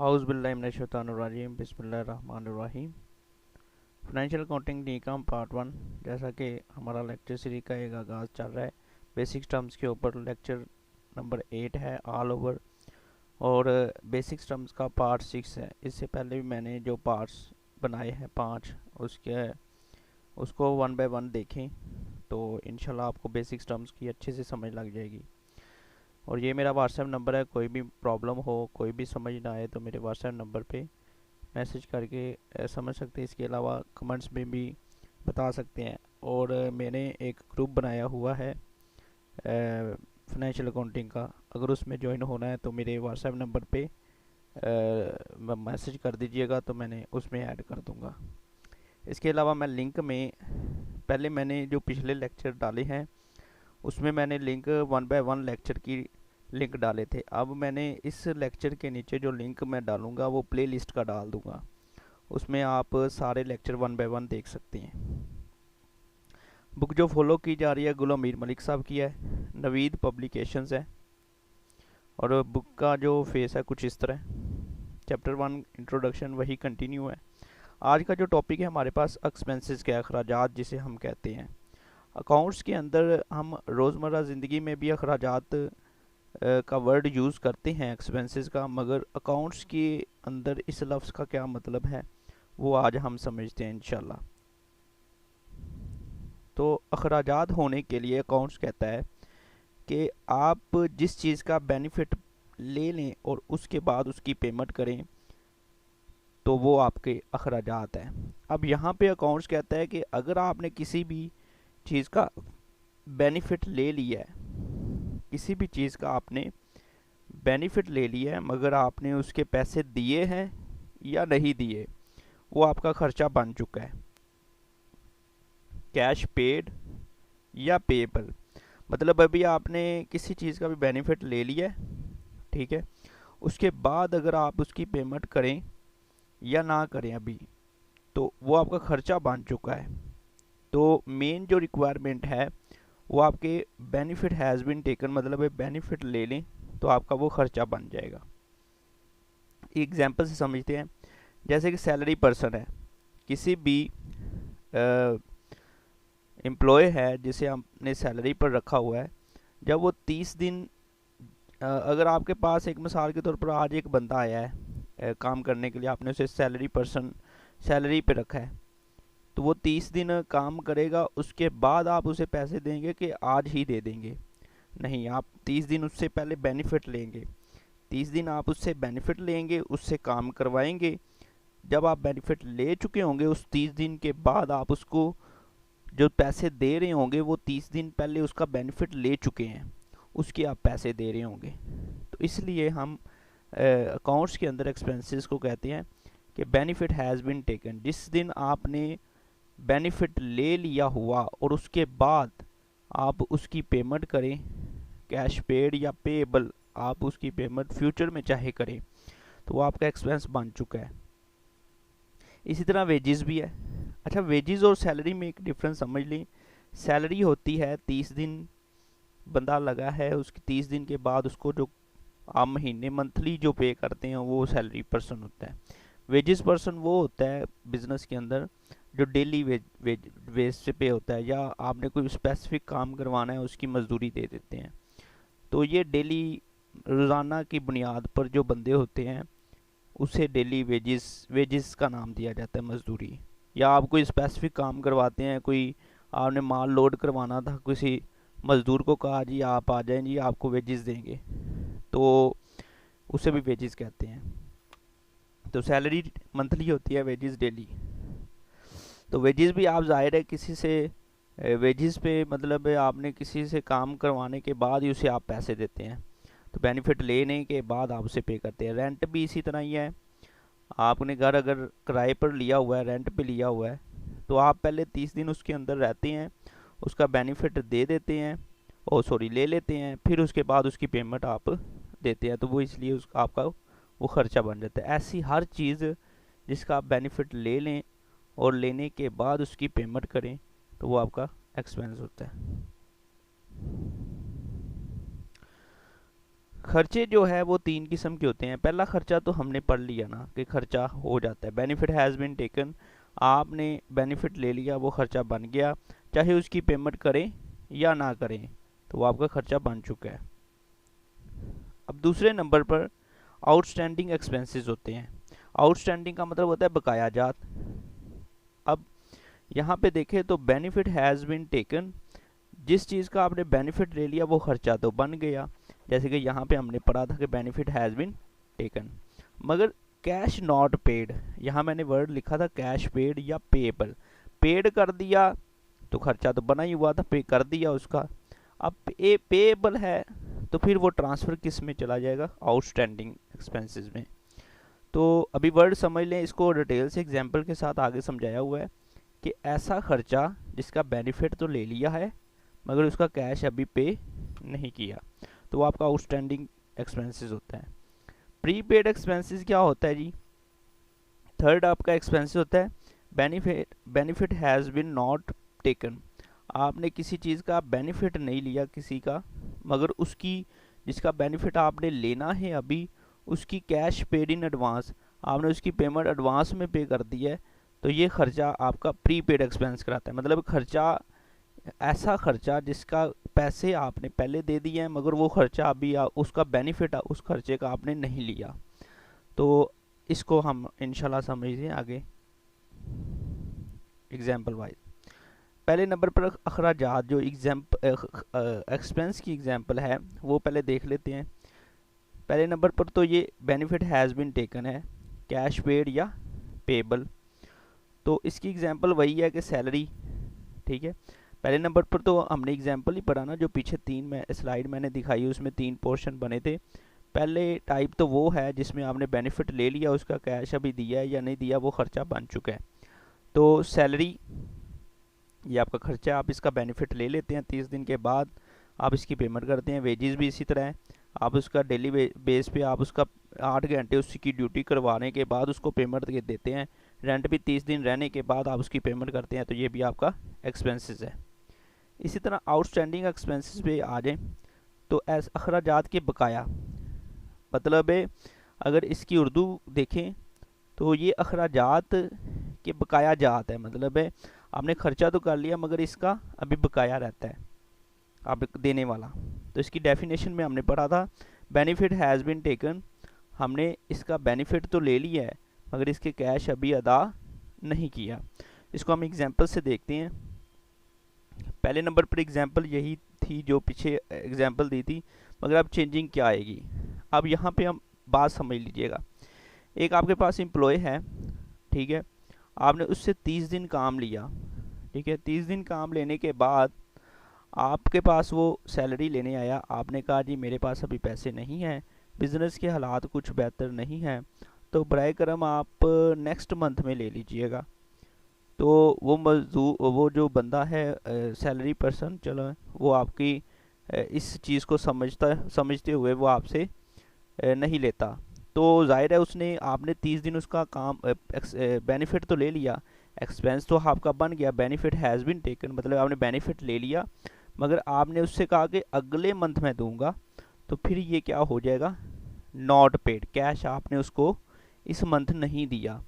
औज़ुबिल्लाहिमिनश्शैतानिर्रजीम बिस्मिल्लाहिर्रहमानिर्रहीम। Financial accounting नीकम part 1। जैसा कि हमारा लेक्चर सीरीज का एक आगाज़ चल रहा है, बेसिक्स टर्म्स के ऊपर लेक्चर नंबर 8 है ऑल ओवर, और बेसिक्स टर्म्स का पार्ट 6 है। इससे पहले भी मैंने जो पार्ट्स बनाए हैं 5, उसको 1 बाय 1 देखें तो इंशाल्लाह आपको बेसिक्स टर्म्स की अच्छे से समझ लग जाएगी। और ये मेरा व्हाट्सएप नंबर है, कोई भी प्रॉब्लम हो, कोई भी समझ ना आए तो मेरे व्हाट्सएप नंबर पे मैसेज करके समझ सकते हैं। इसके अलावा कमेंट्स में भी बता सकते हैं। और मैंने एक ग्रुप बनाया हुआ है फाइनेंशियल अकाउंटिंग का, अगर उसमें ज्वाइन होना है तो मेरे व्हाट्सएप नंबर पे मैसेज कर दीजिएगा, तो मैंने उसमें ऐड कर दूँगा। इसके अलावा मैं लिंक में पहले मैंने जो पिछले लेक्चर डाले हैं उसमें मैंने लिंक 1 बाय 1 लेक्चर की लिंक डाले थे। अब मैंने इस लेक्चर के नीचे जो लिंक मैं डालूंगा वो प्ले लिस्ट का डाल दूंगा, उसमें आप सारे लेक्चर 1 बाय 1 देख सकते हैं। बुक जो फॉलो की जा रही है गुल अमीर मलिक साहब की है, नवीद पब्लिकेशंस है, और बुक का जो फेस है कुछ इस तरह। चैप्टर 1 इंट्रोडक्शन वही कंटिन्यू है। आज का जो टॉपिक है हमारे पास एक्सपेंसेस के अखराजात जिसे हम कहते हैं। अकाउंट्स के अंदर हम रोज़मर्रा ज़िंदगी में भी अखराजात का वर्ड यूज़ करते हैं एक्सपेंसेस का, मगर अकाउंट्स के अंदर इस लफ्ज़ का क्या मतलब है वो आज हम समझते हैं इंशाल्लाह। तो अखराजात होने के लिए अकाउंट्स कहता है कि आप जिस चीज़ का बेनिफिट ले लें और उसके बाद उसकी पेमेंट करें तो वो आपके अखराजात हैं। अब यहाँ पे अकाउंट्स कहता है कि अगर आपने किसी भी चीज़ का बेनिफिट ले लिया है, किसी भी चीज़ का आपने बेनिफिट ले लिया है मगर आपने उसके पैसे दिए हैं या नहीं दिए, वो आपका खर्चा बन चुका है। कैश पेड या पेएबल, मतलब अभी आपने किसी चीज़ का भी बेनिफिट ले लिया है, ठीक है, उसके बाद अगर आप उसकी पेमेंट करें या ना करें अभी, तो वो आपका खर्चा बन चुका है। तो मेन जो रिक्वायरमेंट है वो आपके बेनिफिट हैज़ बीन टेकन, मतलब बेनिफिट ले लें तो आपका वो खर्चा बन जाएगा। एग्जाम्पल से समझते हैं। जैसे कि सैलरी पर्सन है, किसी भी एम्प्लॉय है जिसे हमने सैलरी पर रखा हुआ है, जब वो 30 दिन अगर आपके पास एक मिसाल के तौर पर आज एक बंदा आया है काम करने के लिए, आपने उसे सैलरी पर्सन सैलरी पे रखा है, तो वो 30 दिन काम करेगा, उसके बाद आप उसे पैसे देंगे कि आज ही दे देंगे? नहीं, आप 30 दिन उससे पहले बेनिफिट लेंगे। 30 दिन आप उससे बेनिफिट लेंगे, उससे काम करवाएंगे। जब आप बेनिफिट ले चुके होंगे उस 30 दिन के बाद आप उसको जो पैसे दे रहे होंगे वो 30 दिन पहले उसका बेनिफिट ले चुके हैं, उसके आप पैसे दे रहे होंगे। तो इसलिए हम अकाउंट्स के अंदर एक्सपेंसेस को कहते हैं कि बेनिफिट हैज़ बीन टेकन। जिस दिन आपने बेनिफिट ले लिया हुआ और उसके बाद आप उसकी पेमेंट करें, कैश पेड या पेएबल, आप उसकी पेमेंट फ्यूचर में चाहे करें, तो वो आपका एक्सपेंस बन चुका है। इसी तरह वेजेस भी है। अच्छा, वेजेस और सैलरी में एक डिफरेंस समझ लें। सैलरी होती है 30 दिन बंदा लगा है, उसके 30 दिन के बाद उसको जो आप महीने मंथली जो पे करते हैं वो सैलरी पर्सन होता है। वेजेस पर्सन वो होता है बिजनेस के अंदर जो डेली वेज से पे होता है, या आपने कोई स्पेसिफिक काम करवाना है उसकी मजदूरी दे देते हैं। तो ये डेली रोज़ाना की बुनियाद पर जो बंदे होते हैं उसे डेली वेजेस का नाम दिया जाता है, मजदूरी। या आप कोई स्पेसिफिक काम करवाते हैं, कोई आपने माल लोड करवाना था, किसी मज़दूर को कहा जी आप आ जाएं जी आपको वेजेस देंगे, तो उसे भी वेजेस कहते हैं। तो सैलरी मंथली होती है, वेजेस डेली। तो वेजेस भी आप ज़ाहिर है किसी से वेजेस पे, मतलब आपने किसी से काम करवाने के बाद ही उसे आप पैसे देते हैं, तो बेनिफिट लेने के बाद आप उसे पे करते हैं। रेंट भी इसी तरह ही है। आपने घर अगर किराए पर लिया हुआ है, रेंट पे लिया हुआ है, तो आप पहले 30 दिन उसके अंदर रहते हैं, उसका बेनिफिट दे देते हैं, ओ सॉरी ले लेते हैं, फिर उसके बाद उसकी पेमेंट आप देते हैं, तो वो इसलिए उस आपका वो खर्चा बन जाता है। ऐसी हर चीज़ जिसका आप बेनिफिट ले लें और लेने के बाद उसकी पेमेंट करें तो वो आपका एक्सपेंस होता है। खर्चे जो है वो 3 किस्म के होते हैं। पहला खर्चा तो हमने पढ़ लिया ना कि खर्चा हो जाता है, बेनिफिट हैज़ बीन टेकन, आपने बेनिफिट ले लिया, वो खर्चा बन गया, चाहे उसकी पेमेंट करें या ना करें तो वो आपका खर्चा बन चुका है। अब दूसरे नंबर पर आउटस्टैंडिंग एक्सपेंसेस होते हैं। आउटस्टैंडिंग का मतलब होता है बकाया जात। अब यहाँ पे देखें तो बेनिफिट हैज़ बीन टेकन, जिस चीज़ का आपने बेनिफिट ले लिया वो खर्चा तो बन गया, जैसे कि यहाँ पे हमने पढ़ा था कि बेनिफिट हैज़ बीन टेकन। मगर कैश नॉट पेड, यहाँ मैंने वर्ड लिखा था कैश पेड या पेएबल। पेड कर दिया तो खर्चा तो बना ही हुआ था, पे कर दिया उसका। अब पेएबल है तो फिर वो ट्रांसफ़र किस में चला जाएगा, आउटस्टैंडिंग एक्सपेंसेस में। तो अभी वर्ड समझ लें, इसको डिटेल से एग्जांपल के साथ आगे समझाया हुआ है कि ऐसा खर्चा जिसका बेनिफिट तो ले लिया है मगर उसका कैश अभी पे नहीं किया, तो वो आपका आउटस्टैंडिंग एक्सपेंसेस होता है। प्रीपेड एक्सपेंसेस क्या होता है जी? थर्ड आपका एक्सपेंसेस होता है benefit has been not taken, आपने किसी चीज़ का बेनिफिट नहीं लिया किसी का, मगर उसकी जिसका बेनिफिट आपने लेना है अभी, उसकी कैश पेड इन एडवांस, आपने उसकी पेमेंट एडवांस में पे कर दी है, तो ये खर्चा आपका प्रीपेड एक्सपेंस कराता है। मतलब खर्चा, ऐसा खर्चा जिसका पैसे आपने पहले दे दिए हैं मगर वो खर्चा अभी उसका बेनिफिट उस खर्चे का आपने नहीं लिया। तो इसको हम इंशाल्लाह समझते हैं आगे एग्जाम्पल वाइज। पहले नंबर पर अखराजात, जो एक्सपेंस की एग्जाम्पल है वो पहले देख लेते हैं। पहले नंबर पर तो ये बेनिफिट हैज़ बीन टेकन है, कैश पेड या पेबल। तो इसकी एग्जाम्पल वही है कि सैलरी, ठीक है। पहले नंबर पर तो हमने एग्जाम्पल ही पढ़ा ना, जो पीछे स्लाइड मैंने दिखाई उसमें 3 पोर्शन बने थे। पहले टाइप तो वो है जिसमें आपने बेनिफिट ले लिया, उसका कैश अभी दिया है या नहीं दिया, वो खर्चा बन चुका है। तो सैलरी ये आपका खर्चा, आप इसका बेनिफिट ले लेते हैं, 30 दिन के बाद आप इसकी पेमेंट करते हैं। वेजेस भी इसी तरह है, आप उसका डेली बेस पे आप उसका 8 घंटे उसकी ड्यूटी करवाने के बाद उसको पेमेंट देते हैं। रेंट भी 30 दिन रहने के बाद आप उसकी पेमेंट करते हैं, तो ये भी आपका एक्सपेंसेस है। इसी तरह आउटस्टैंडिंग एक्सपेंसेस पे आ जाए तो एस अखराजात के बकाया, मतलब है अगर इसकी उर्दू देखें तो ये अखराजात के बकाया जात है। मतलब है आपने खर्चा तो कर लिया मगर इसका अभी बकाया रहता है आप देने वाला। तो इसकी डेफिनेशन में हमने पढ़ा था बेनिफिट हैज़ बीन टेकन, हमने इसका बेनिफिट तो ले लिया है मगर इसके कैश अभी अदा नहीं किया। इसको हम एग्जांपल से देखते हैं। पहले नंबर पर एग्जांपल यही थी जो पीछे एग्जांपल दी थी, मगर अब चेंजिंग क्या आएगी। अब यहाँ पे हम बात समझ लीजिएगा। एक आपके पास एम्प्लॉय है, ठीक है, आपने उससे 30 दिन काम लिया, ठीक है। 30 दिन काम लेने के बाद आपके पास वो सैलरी लेने आया, आपने कहा जी मेरे पास अभी पैसे नहीं हैं, बिज़नेस के हालात कुछ बेहतर नहीं हैं, तो बराए करम आप नेक्स्ट मंथ में ले लीजिएगा। तो वो जो बंदा है सैलरी पर्सन, चलो वो आपकी इस चीज़ को समझते हुए वो आपसे नहीं लेता। तो जाहिर है उसने आपने 30 दिन उसका काम बेनिफिट तो ले लिया, एक्सपेंस तो आपका बन गया, बेनिफिट हैज़ बीन टेकन, मतलब आपने बेनिफिट ले लिया मगर आपने उससे कहा कि अगले मंथ में दूंगा, तो फिर ये क्या हो जाएगा, नॉट पेड, कैश आपने उसको इस मंथ नहीं दिया।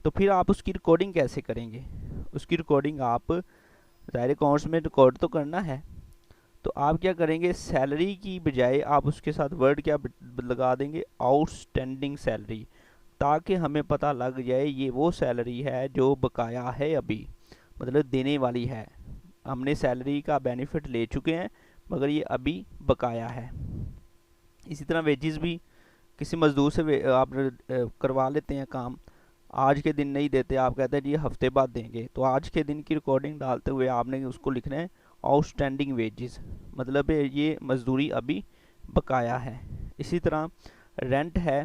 तो फिर आप उसकी रिकॉर्डिंग कैसे करेंगे? उसकी रिकॉर्डिंग आप ज़ाहिर अकाउंट्स में रिकॉर्ड तो करना है, तो आप क्या करेंगे, सैलरी की बजाय आप उसके साथ वर्ड क्या लगा देंगे, आउटस्टैंडिंग सैलरी, ताकि हमें पता लग जाए ये वो सैलरी है जो बकाया है अभी, मतलब देने वाली है। हमने सैलरी का बेनिफिट ले चुके हैं मगर ये अभी बकाया है। इसी तरह वेजेस भी, किसी मज़दूर से आप करवा लेते हैं काम, आज के दिन नहीं देते, आप कहते हैं जी हफ्ते बाद देंगे, तो आज के दिन की रिकॉर्डिंग डालते हुए आपने उसको लिखना है आउटस्टैंडिंग वेजेस, मतलब ये मजदूरी अभी बकाया है। इसी तरह रेंट है,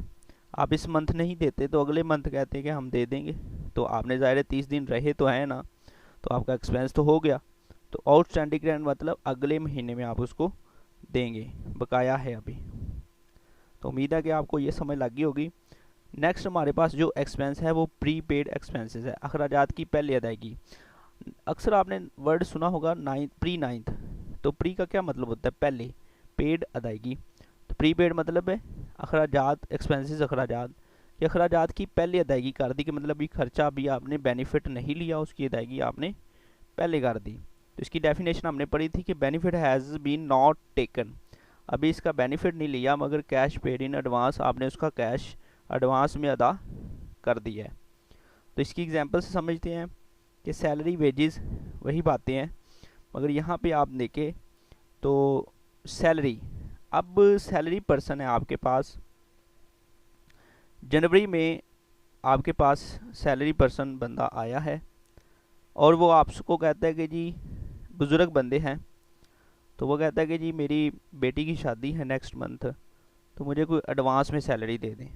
आप इस मंथ नहीं देते तो अगले मंथ कहते हैं कि हम दे देंगे, तो आपने ज़ाहिर 30 दिन रहे तो है ना, तो आपका एक्सपेंस तो हो गया। तो आउटस्टैंडिंग रेंट मतलब अगले महीने में आप उसको देंगे, बकाया है अभी। तो उम्मीद है कि आपको ये समझ लगी होगी। नेक्स्ट हमारे पास जो एक्सपेंस है वो प्री पेड एक्सपेंसेस है, अखराजात की पहली अदायगी। अक्सर आपने वर्ड सुना होगा प्री नाइन्थ, तो प्री का क्या मतलब होता है, पहले, पेड अदायगी। तो प्रीपेड मतलब है अखराजात, एक्सपेंसेस अखराजात, कि अखराजात की पहले अदायगी कर दी, कि मतलब ये खर्चा अभी आपने बेनिफिट नहीं लिया, उसकी अदायगी आपने पहले कर दी। तो इसकी डेफिनेशन हमने पढ़ी थी कि benefit has been not taken, अभी इसका बेनिफिट नहीं लिया मगर कैश पेड इन एडवांस, आपने उसका कैश एडवांस में अदा कर दिया है। तो इसकी एग्जांपल से समझते हैं कि सैलरी वेजेस वही बातें हैं, मगर यहाँ पे आप देखें तो सैलरी, अब सैलरी पर्सन है आपके पास, जनवरी में आपके पास सैलरी पर्सन बंदा आया है और वो आपको कहता है कि जी बुज़ुर्ग बंदे हैं, तो वो कहता है कि जी मेरी बेटी की शादी है नेक्स्ट मंथ, तो मुझे कोई एडवांस में सैलरी दे दें।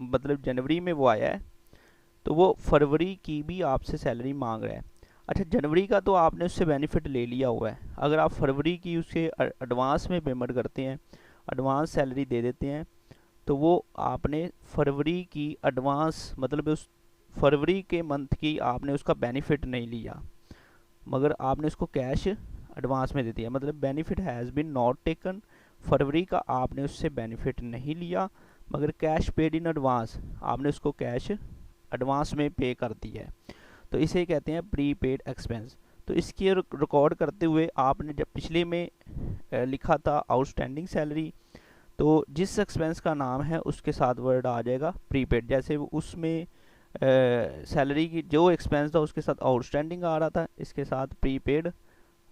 मतलब जनवरी में वो आया है तो वो फरवरी की भी आपसे सैलरी मांग रहा है। अच्छा, जनवरी का तो आपने उससे बेनिफिट ले लिया हुआ है, अगर आप फरवरी की उससे एडवांस में पेमेंट करते हैं, एडवांस सैलरी दे देते हैं, तो वो आपने फरवरी की एडवांस मतलब उस फरवरी के मंथ की आपने उसका बेनिफिट नहीं लिया, मगर आपने उसको कैश एडवांस में दे दिया। मतलब benefit has been not taken, फरवरी का आपने उससे बेनिफिट नहीं लिया मगर कैश पेड इन एडवांस, आपने उसको कैश एडवांस में पे कर दिया है, तो इसे कहते हैं प्री पेड एक्सपेंस। तो इसकी रिकॉर्ड करते हुए आपने जब पिछले में लिखा था आउटस्टैंडिंग सैलरी, तो जिस एक्सपेंस का नाम है उसके साथ वर्ड आ जाएगा प्रीपेड, जैसे उसमें सैलरी की जो एक्सपेंस था उसके साथ आउटस्टैंडिंग आ रहा था, इसके साथ प्रीपेड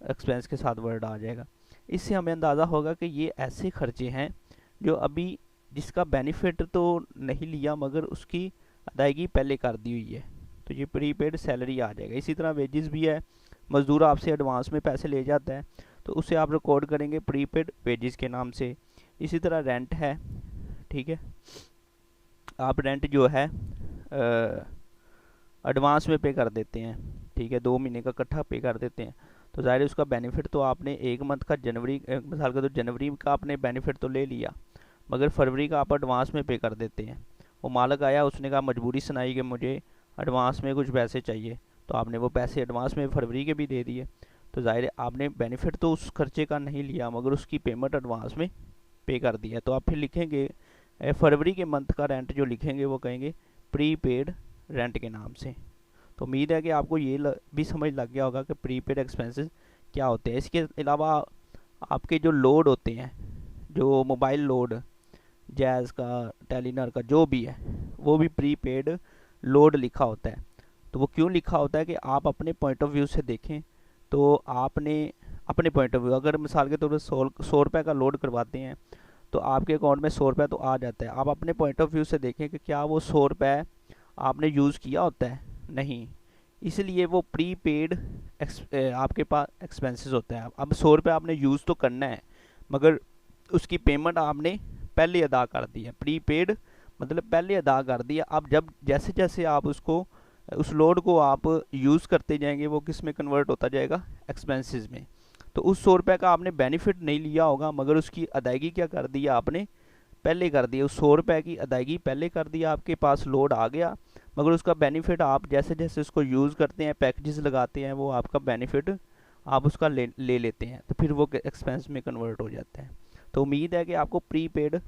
एक्सपेंस के साथ वर्ड आ जाएगा। इससे हमें अंदाज़ा होगा कि ये ऐसे खर्चे हैं जो अभी जिसका बेनिफिट तो नहीं लिया मगर उसकी अदायगी पहले कर दी हुई है, तो ये प्रीपेड सैलरी आ जाएगा। इसी तरह वेजेस भी है, मज़दूर आपसे एडवांस में पैसे ले जाता है तो उसे आप रिकॉर्ड करेंगे प्रीपेड वेजेस के नाम से। इसी तरह रेंट है, ठीक है, आप रेंट जो है एडवांस में पे कर देते हैं, ठीक है, 2 महीने का इकट्ठा पे कर देते हैं, तो ज़ाहिर है उसका बेनिफिट तो आपने एक मंथ का जनवरी मिसाल का तो जनवरी का आपने बेनिफिट तो ले लिया मगर फरवरी का आप एडवांस में पे कर देते हैं। वो मालिक आया, उसने कहा मजबूरी सुनाई कि मुझे एडवांस में कुछ पैसे चाहिए, तो आपने वो पैसे एडवांस में फरवरी के भी दे दिए, तो ज़ाहिर है आपने बेनिफिट तो उस खर्चे का नहीं लिया मगर उसकी पेमेंट एडवांस में पे कर दी है। तो आप फिर लिखेंगे फरवरी के मंथ का रेंट जो लिखेंगे वो कहेंगे प्री पेड रेंट के नाम से। तो उम्मीद है कि आपको ये भी समझ लग गया होगा कि प्री पेड एक्सपेंसेस क्या होते हैं। इसके अलावा आपके जो लोड होते हैं, जो मोबाइल लोड जैज़ का, टेलीनर का जो भी है, वो भी प्री पेड लोड लिखा होता है। तो वो क्यों लिखा होता है कि आप अपने पॉइंट ऑफ व्यू से देखें, तो आपने अपने पॉइंट ऑफ व्यू अगर मिसाल के तौर पर 100 रुपये का लोड करवाते हैं तो आपके अकाउंट में 100 रुपये तो आ जाता है। आप अपने पॉइंट ऑफ व्यू से देखें कि क्या वो 100 रुपये आपने यूज़ किया होता है, नहीं, इसलिए वो प्री पेड आपके पास एक्सपेंसेस होता है। अब 100 रुपये आपने यूज़ तो करना है मगर उसकी पेमेंट आपने पहले अदा कर दी है, प्री पेड मतलब पहले अदा कर दिया। अब जब जैसे जैसे आप उसको उस लोड को आप यूज़ करते जाएंगे वो किस में कन्वर्ट होता जाएगा, एक्सपेंसेस में। तो उस 100 रुपये का आपने बेनिफिट नहीं लिया होगा मगर उसकी अदायगी क्या कर दी आपने, पहले कर दिया। उस 100 रुपये की अदायगी पहले कर दिया, आपके पास लोड आ गया मगर उसका बेनिफिट आप जैसे जैसे उसको यूज़ करते हैं, पैकेजेस लगाते हैं, वो आपका बेनिफिट आप उसका ले लेते हैं, तो फिर वो एक्सपेंस में कन्वर्ट हो जाता है। तो उम्मीद है कि आपको प्री पेड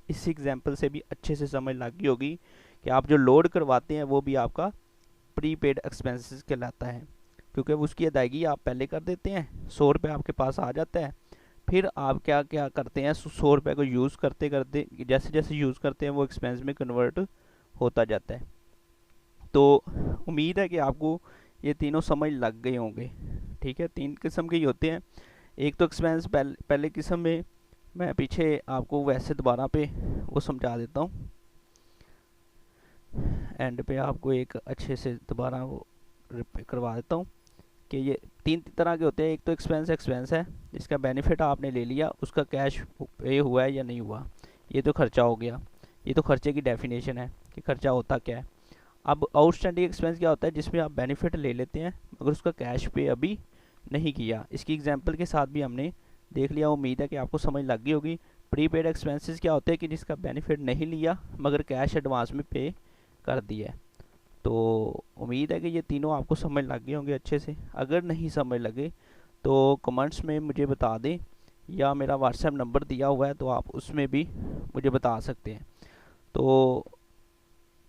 इस एग्जांपल से भी अच्छे से समझ लग गई होगी कि आप जो लोड करवाते हैं वो भी आपका प्री पेड एक्सपेंसेस कहलाता है, क्योंकि उसकी अदायगी आप पहले कर देते हैं, 100 रुपये आपके पास आ जाता है, फिर आप क्या क्या करते हैं, 100 रुपये को यूज़ करते करते जैसे जैसे यूज़ करते हैं वो एक्सपेंस में कन्वर्ट होता जाता है। तो उम्मीद है कि आपको ये तीनों समझ लग गए होंगे, ठीक है। 3 किस्म के ही होते हैं। एक तो एक्सपेंस पहले किस्म में मैं पीछे आपको वैसे दोबारा पे वो समझा देता हूँ, एंड पे आपको एक अच्छे से दोबारा वो करवा देता हूँ कि ये 3 तरह के होते हैं। एक तो एक्सपेंस है जिसका बेनिफिट आपने ले लिया, उसका कैश पे हुआ है या नहीं हुआ, ये तो खर्चा हो गया, ये तो खर्चे की डेफिनेशन है कि खर्चा होता क्या है। अब आउटस्टैंडिंग एक्सपेंस क्या होता है, जिसमें आप बेनिफिट ले लेते हैं मगर उसका कैश पे अभी नहीं किया। इसकी एग्जांपल के साथ भी हमने देख लिया, उम्मीद है कि आपको समझ लग गई होगी। प्रीपेड एक्सपेंसेस क्या होते हैं कि जिसका बेनिफिट नहीं लिया मगर कैश एडवांस में पे कर दिया है। तो उम्मीद है कि ये तीनों आपको समझ लग गए होंगे अच्छे से। अगर नहीं समझ लगे तो कमेंट्स में मुझे बता दें या मेरा व्हाट्सएप नंबर दिया हुआ है, तो आप उसमें भी मुझे बता सकते हैं। तो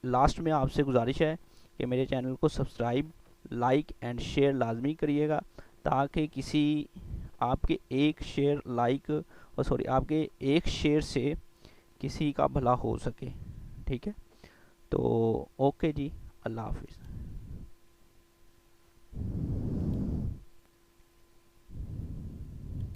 लास्ट में आपसे गुजारिश है कि मेरे चैनल को सब्सक्राइब, लाइक एंड शेयर लाजमी करिएगा, ताकि किसी आपके एक शेयर लाइक और सॉरी आपके एक शेयर से किसी का भला हो सके। ठीक है, तो ओके जी, अल्लाह हाफिज़।